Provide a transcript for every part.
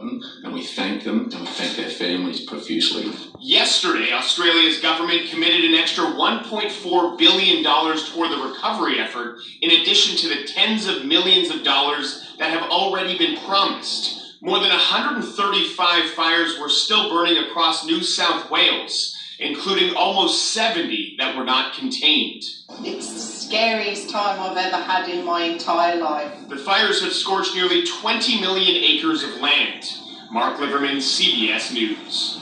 button, and we thank them and we thank their families profusely. Yesterday, Australia's government committed an extra $1.4 billion toward the recovery effort, in addition to the tens of millions of dollars that have already been promised. More than 135 fires were still burning across New South Wales, including almost 70 that were not contained. It's the scariest time I've ever had in my entire life. The fires have scorched nearly 20 million acres of land. Mark Liverman, CBS News.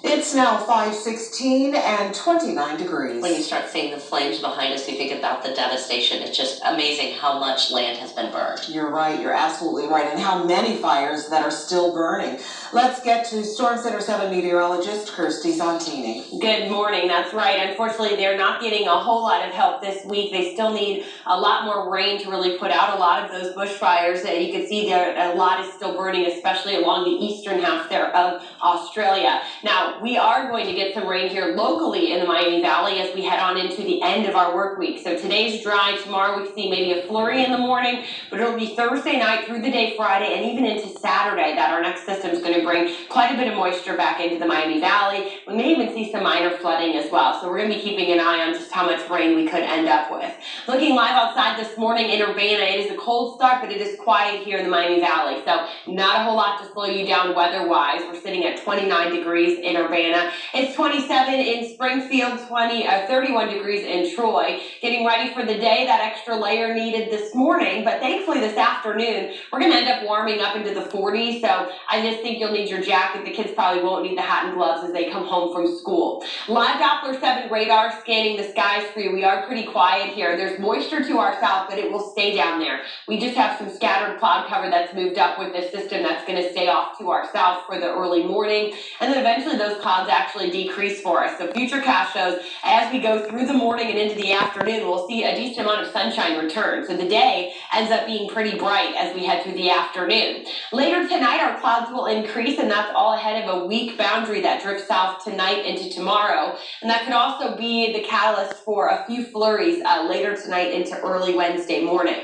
It's now 5:16 and 29 degrees. When you start seeing the flames behind us, you think about the devastation. It's just amazing how much land has been burned. You're right. You're absolutely right. And how many fires that are still burning. Let's get to Storm Center 7 meteorologist Kiriste Zontini. Good morning. That's right. Unfortunately, they're not getting a whole lot of help this week. They still need a lot more rain to really put out a lot of those bushfires. You can see there a lot is still burning, especially along the eastern half there of Australia. Now, we are going to get some rain here locally in the Miami Valley as we head on into the end of our work week. So today's dry. Tomorrow we see maybe a flurry in the morning, but it'll be Thursday night through the day Friday and even into Saturday that our next system is going to bring quite a bit of moisture back into the Miami Valley. We may even see some minor flooding as well. So we're going to be keeping an eye on just how much rain we could end up with. Looking live outside this morning in Urbana, it is a cold start, but it is quiet here in the Miami Valley. So not a whole lot to slow you down weather-wise. We're sitting at 29 degrees in Urbana. It's 27 in Springfield, 31 degrees in Troy. Getting ready for the day, that extra layer needed this morning, but thankfully this afternoon, we're going to end up warming up into the 40s, so I just think you'll need your jacket. The kids probably won't need the hat and gloves as they come home from school. Live Doppler 7 radar scanning the skies for you. We are pretty quiet here. There's moisture to our south, but it will stay down there. We just have some scattered cloud cover that's moved up with this system that's going to stay off to our south for the early morning, and then eventually those clouds actually decrease for us. So futurecast shows as we go through the morning and into the afternoon, we'll see a decent amount of sunshine return. So the day ends up being pretty bright as we head through the afternoon. Later tonight, our clouds will increase, and that's all ahead of a weak boundary that drifts south tonight into tomorrow. And that could also be the catalyst for a few flurries later tonight into early Wednesday morning.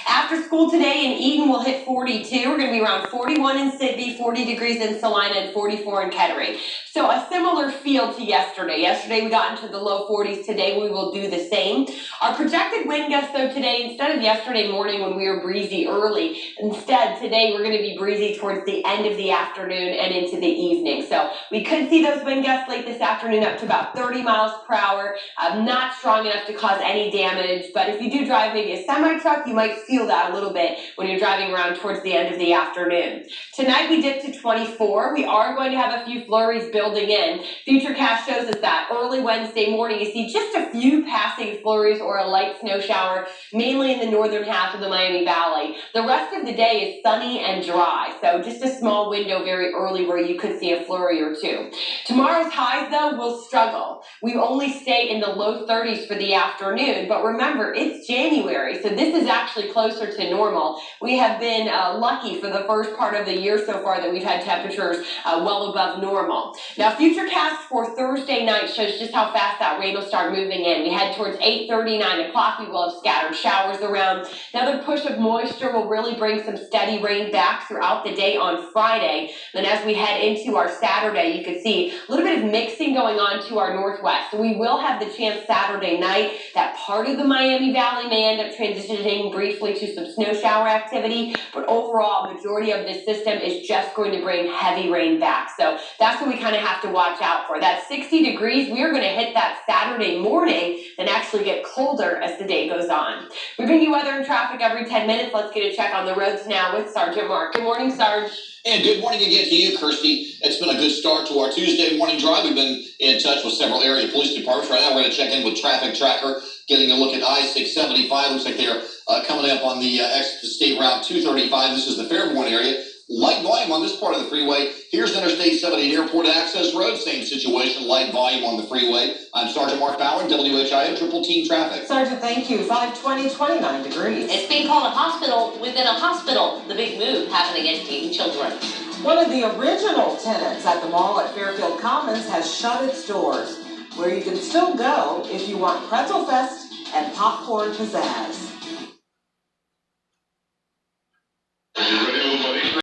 After school today in Eden, we'll hit 42. We're going to be around 41 in Sydney, 40 degrees in Salina, and 44 in Kettering. So a similar feel to yesterday. Yesterday we got into the low 40s. Today we will do the same. Our projected wind gusts, though, today, instead of yesterday morning when we were breezy early, instead today we're going to be breezy towards the end of the afternoon and into the evening. So we could see those wind gusts late this afternoon up to about 30 miles per hour. Not strong enough to cause any damage, but if you do drive maybe a semi-truck, you might feel that a little bit when you're driving around towards the end of the afternoon. Tonight we dip to 24. We are going to have a few flurries building in. Futurecast shows us that early Wednesday morning you see just a few passing flurries or a light snow shower, mainly in the northern half of the Miami Valley. The rest of the day is sunny and dry, so just a small window very early where you could see a flurry or two. Tomorrow's highs, though, will struggle. We only stay in the low 30s for the afternoon, but remember, it's January, so this is actually closer to normal. We have been lucky for the first part of the year so far that we've had temperatures well above normal. Now, Futurecast for Thursday night shows just how fast that rain will start moving in. We head towards 8:30, 9 o'clock. We will have scattered showers around. Another push of moisture will really bring some steady rain back throughout the day on Friday. Then as we head into our Saturday, you can see a little bit of mixing going on to our northwest. So we will have the chance Saturday night that part of the Miami Valley may end up transitioning briefly to some snow shower activity, but overall, majority of this system is just going to bring heavy rain back. So that's what we kind of have to watch out for. That 60 degrees, we are going to hit that Saturday morning and actually get colder as the day goes on. We bring you weather and traffic every 10 minutes. Let's get a check on the roads now with Sergeant Mark. Good morning, Sarge. And good morning again to you, Kirsty. It's been a good start to our Tuesday morning drive. We've been in touch with several area police departments. Right now, we're going to check in with Traffic Tracker, getting a look at I-675. Looks like they're coming up on the exit to State Route 235. This is the Fairborn area. Light volume on this part of the freeway. Here's Interstate 70 Airport Access Road. Same situation, light volume on the freeway. I'm Sergeant Mark Bauer, WHIO Triple Team Traffic. Sergeant, thank you. 5:20, 29 degrees. It's being called a hospital within a hospital. The big move happening at Dayton Children. One of the original tenants at the mall at Fairfield Commons has shut its doors, where you can still go if you want Pretzel Fest and popcorn pizzazz.